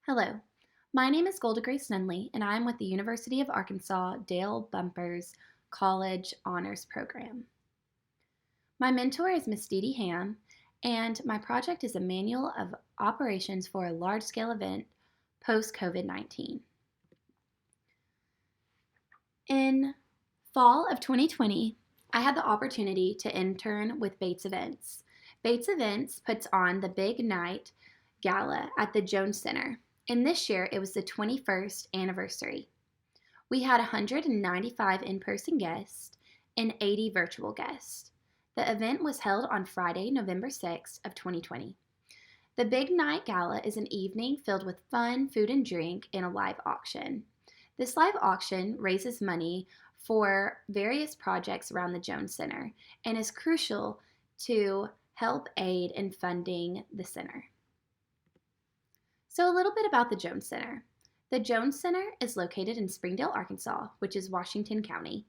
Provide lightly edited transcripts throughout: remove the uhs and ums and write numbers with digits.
Hello, my name is Golda Nunneley, and I'm with the University of Arkansas Dale Bumpers College Honors Program. My mentor is Miss Dee Dee Ham, and my project is a manual of operations for a large-scale event post-COVID-19. In fall of 2020, I had the opportunity to intern with Bates Events. Bates Events puts on the Big Night Gala at the Jones Center, and this year it was the 21st anniversary. We had 195 in-person guests and 80 virtual guests. The event was held on Friday, November 6th of 2020. The Big Night Gala is an evening filled with fun, food and drink, and a live auction. This live auction raises money for various projects around the Jones Center and is crucial to help aid in funding the center. So a little bit about the Jones Center. The Jones Center is located in Springdale, Arkansas, which is Washington County.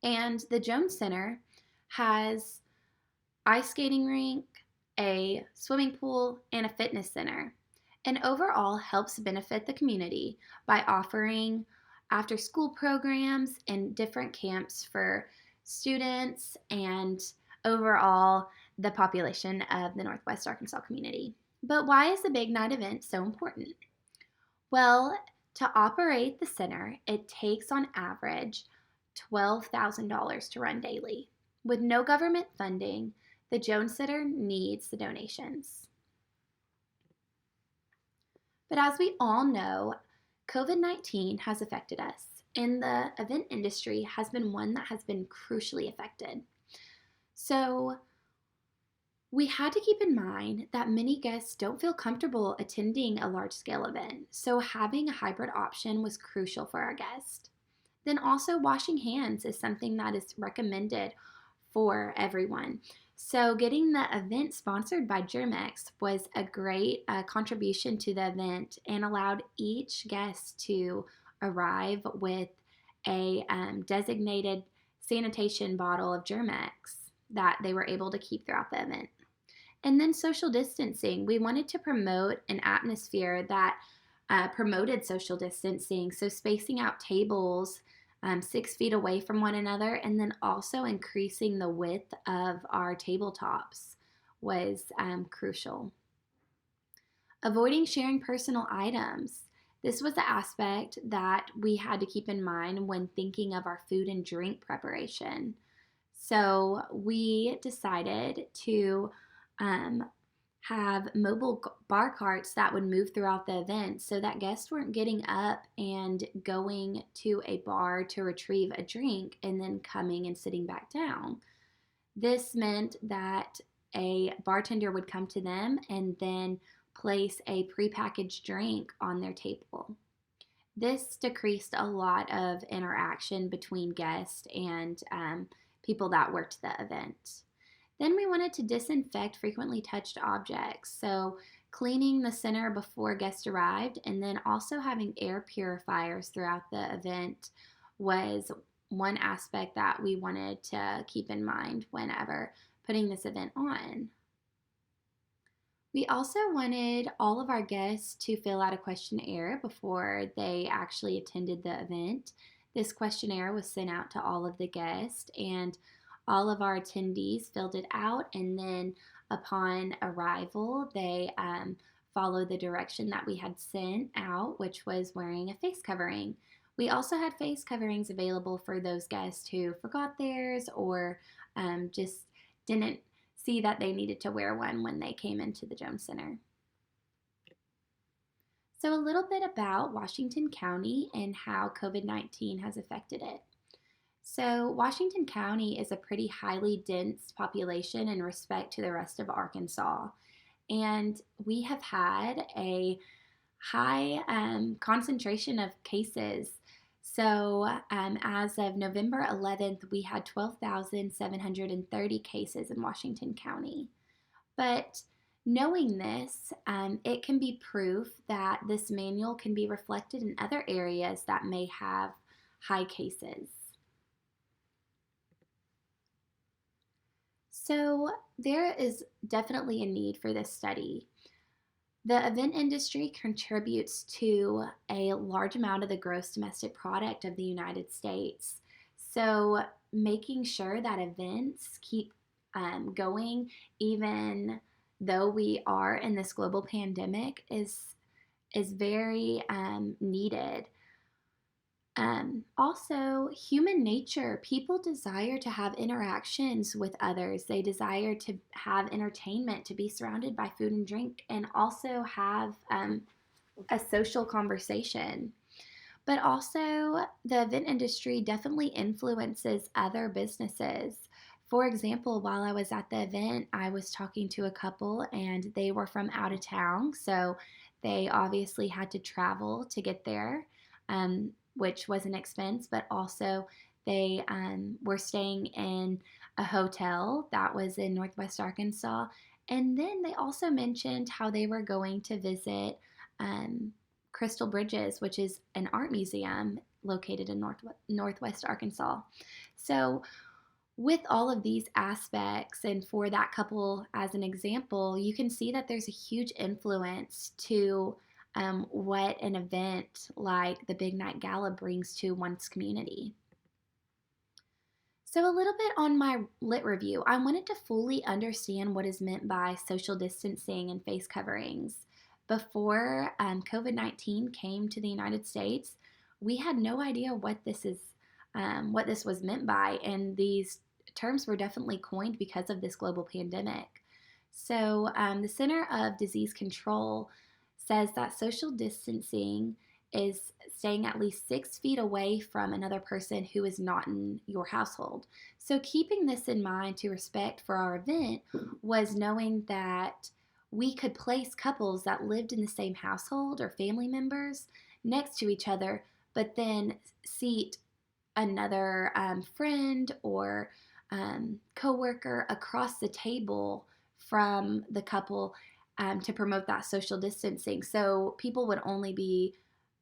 And the Jones Center has ice skating rink, a swimming pool, and a fitness center, and overall helps benefit the community by offering after-school programs and different camps for students and overall the population of the Northwest Arkansas community. But why is the Big Night event so important? Well, to operate the center, it takes on average $12,000 to run daily. With no government funding, the Jones Center needs the donations. But as we all know, COVID-19 has affected us, and the event industry has been one that has been crucially affected. So we had to keep in mind that many guests don't feel comfortable attending a large-scale event, so having a hybrid option was crucial for our guests. Then also washing hands is something that is recommended for everyone. So getting the event sponsored by Germex was a great contribution to the event and allowed each guest to arrive with a designated sanitation bottle of Germex that they were able to keep throughout the event. And then social distancing. We wanted to promote an atmosphere that promoted social distancing, so spacing out tables 6 feet away from one another, and then also increasing the width of our tabletops was crucial. Avoiding sharing personal items. This was the aspect that we had to keep in mind when thinking of our food and drink preparation. So we decided to have mobile bar carts that would move throughout the event so that guests weren't getting up and going to a bar to retrieve a drink and then coming and sitting back down. This meant that a bartender would come to them and then place a prepackaged drink on their table. This decreased a lot of interaction between guests and people that worked the event. Then we wanted to disinfect frequently touched objects, so cleaning the center before guests arrived and then also having air purifiers throughout the event was one aspect that we wanted to keep in mind whenever putting this event on. We also wanted all of our guests to fill out a questionnaire before they actually attended the event. This questionnaire was sent out to all of the guests, and all of our attendees filled it out, and then upon arrival, they followed the direction that we had sent out, which was wearing a face covering. We also had face coverings available for those guests who forgot theirs or just didn't see that they needed to wear one when they came into the Jones Center. So a little bit about Washington County and how COVID-19 has affected it. So Washington County is a pretty highly dense population in respect to the rest of Arkansas. And we have had a high concentration of cases. So as of November 11th, we had 12,730 cases in Washington County. But knowing this, it can be proof that this manual can be reflected in other areas that may have high cases. So there is definitely a need for this study. The event industry contributes to a large amount of the gross domestic product of the United States. So, making sure that events keep going, even though we are in this global pandemic, is very needed. Also, human nature. People desire to have interactions with others. They desire to have entertainment, to be surrounded by food and drink, and also have a social conversation. But also, the event industry definitely influences other businesses. For example, while I was at the event, I was talking to a couple and they were from out of town. So they obviously had to travel to get there, which was an expense, but also they were staying in a hotel that was in Northwest Arkansas. And then they also mentioned how they were going to visit um, Crystal Bridges, which is an art museum located in Northwest Arkansas. So, with all of these aspects, and for that couple as an example, you can see that there's a huge influence to what an event like the Big Night Gala brings to one's community. So, a little bit on my lit review. I wanted to fully understand what is meant by social distancing and face coverings. Before COVID 19 came to the United States, we had no idea what this was meant by, and these terms were definitely coined because of this global pandemic. So, the Center of Disease Control says that social distancing is staying at least 6 feet away from another person who is not in your household. So, keeping this in mind to respect for our event was knowing that we could place couples that lived in the same household or family members next to each other, but then seat another friend or coworker across the table from the couple to promote that social distancing. So people would only be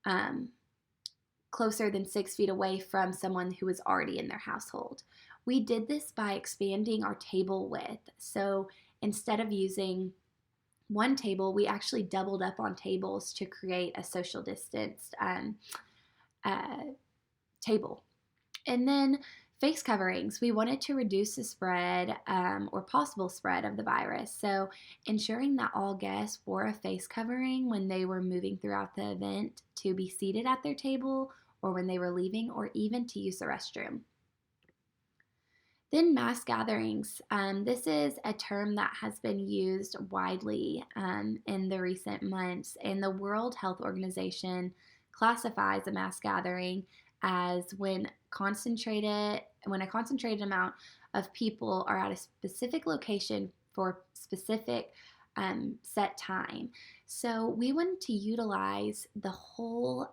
um, closer than 6 feet away from someone who was already in their household. We did this by expanding our table width. So instead of using one table, we actually doubled up on tables to create a social distanced uh, table. And then face coverings. We wanted to reduce the spread or possible spread of the virus. So, ensuring that all guests wore a face covering when they were moving throughout the event to be seated at their table or when they were leaving or even to use the restroom. Then, mass gatherings. This is a term that has been used widely in the recent months, and the World Health Organization classifies a mass gathering as when a concentrated amount of people are at a specific location for a specific set time. So we wanted to utilize the whole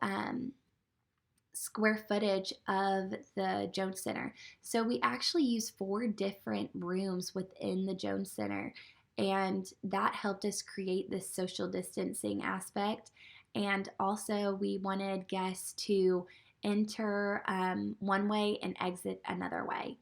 square footage of the Jones Center. So we actually used 4 different rooms within the Jones Center, and that helped us create this social distancing aspect. And also, we wanted guests to enter one way and exit another way.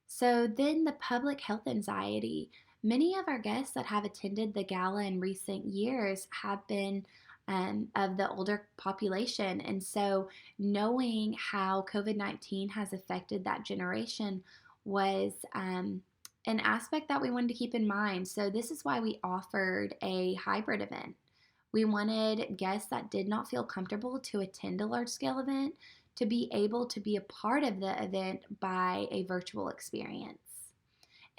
So then, the public health anxiety. Many of our guests that have attended the gala in recent years have been of the older population. And so, knowing how COVID-19 has affected that generation was an aspect that we wanted to keep in mind. So, this is why we offered a hybrid event. We wanted guests that did not feel comfortable to attend a large scale event to be able to be a part of the event by a virtual experience.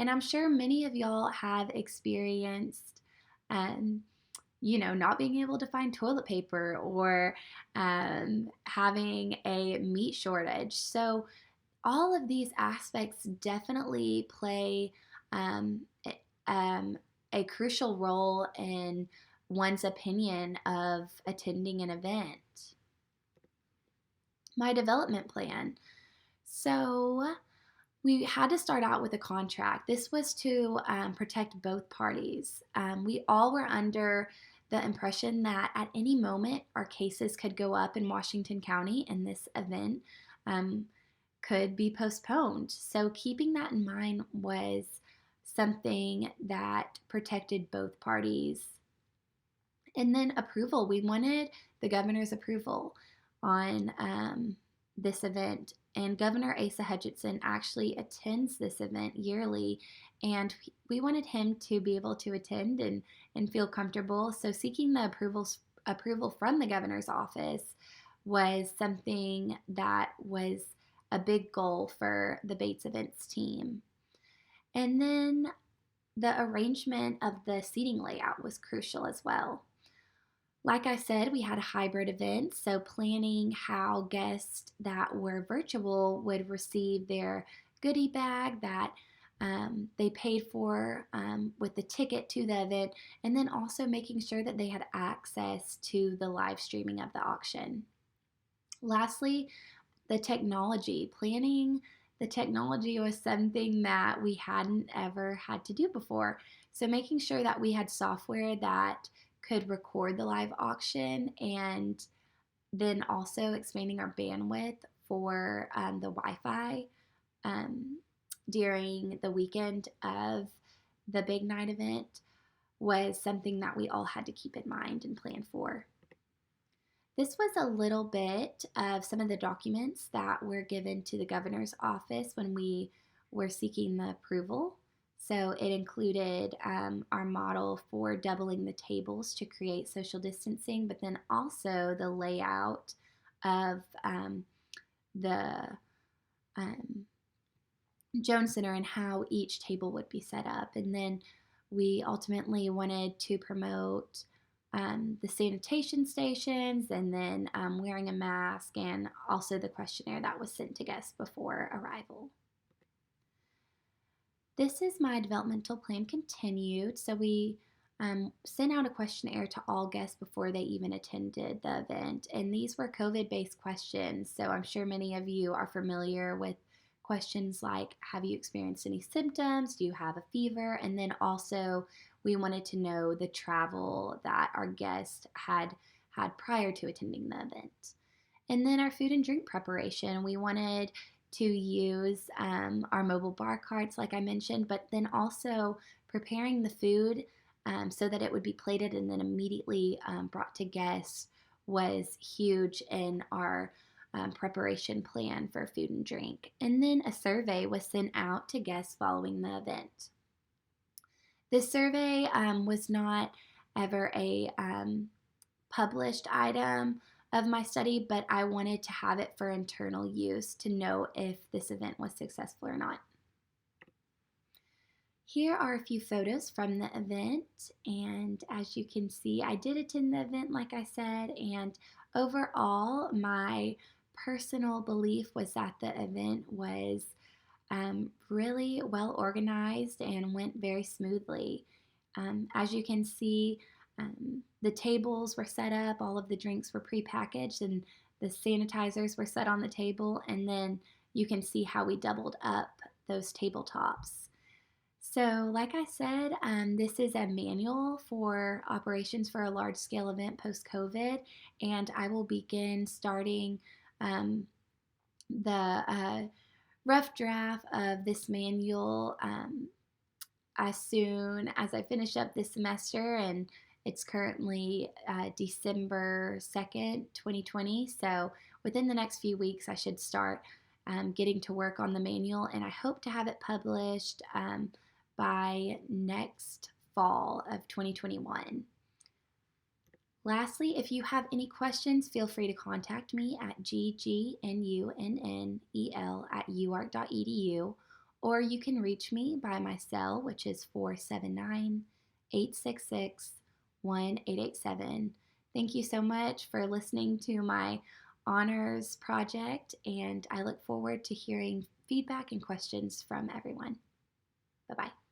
And I'm sure many of y'all have experienced, not being able to find toilet paper or having a meat shortage. So, all of these aspects definitely play um, um, a crucial role in one's opinion of attending an event. My development plan. So, we had to start out with a contract. This was to protect both parties. We all were under the impression that at any moment our cases could go up in Washington County and this event could be postponed. So, keeping that in mind was something that protected both parties. And then approval. We wanted the governor's approval on this event. And Governor Asa Hutchinson actually attends this event yearly, and we wanted him to be able to attend and feel comfortable. So seeking the approval from the governor's office was something that was a big goal for the Bates Events team. And then the arrangement of the seating layout was crucial as well. Like I said, we had a hybrid event, so planning how guests that were virtual would receive their goodie bag that they paid for with the ticket to the event, and then also making sure that they had access to the live streaming of the auction. Lastly, the technology. Planning the technology was something that we hadn't ever had to do before. So making sure that we had software that could record the live auction, and then also expanding our bandwidth for the Wi-Fi during the weekend of the big night event was something that we all had to keep in mind and plan for. This was a little bit of some of the documents that were given to the governor's office when we were seeking the approval. So it included our model for doubling the tables to create social distancing, but then also the layout of the Jones Center and how each table would be set up. And then we ultimately wanted to promote the sanitation stations, and then wearing a mask, and also the questionnaire that was sent to guests before arrival. This is my developmental plan continued. So we sent out a questionnaire to all guests before they even attended the event. And these were COVID-based questions. So I'm sure many of you are familiar with questions like, have you experienced any symptoms? Do you have a fever? And then also we wanted to know the travel that our guests had prior to attending the event. And then our food and drink preparation. We wanted to use our mobile bar carts, like I mentioned, but then also preparing the food so that it would be plated and then immediately brought to guests was huge in our preparation plan for food and drink. And then a survey was sent out to guests following the event. This survey was not ever a published item of my study, but I wanted to have it for internal use to know if this event was successful or not. Here are a few photos from the event, and as you can see, I did attend the event, like I said, and overall, my personal belief was that the event was really well organized and went very smoothly. As you can see, the tables were set up, all of the drinks were prepackaged, and the sanitizers were set on the table, and then you can see how we doubled up those tabletops. So like I said, this is a manual for operations for a large-scale event post-COVID, and I will begin starting the rough draft of this manual as soon as I finish up this semester, and it's currently December 2nd, 2020, so within the next few weeks I should start getting to work on the manual, and I hope to have it published by next fall of 2021. Lastly, if you have any questions, feel free to contact me at ggnunnel@uark.edu, or you can reach me by my cell, which is 479-866-1887. Thank you so much for listening to my honors project, and I look forward to hearing feedback and questions from everyone. Bye-bye.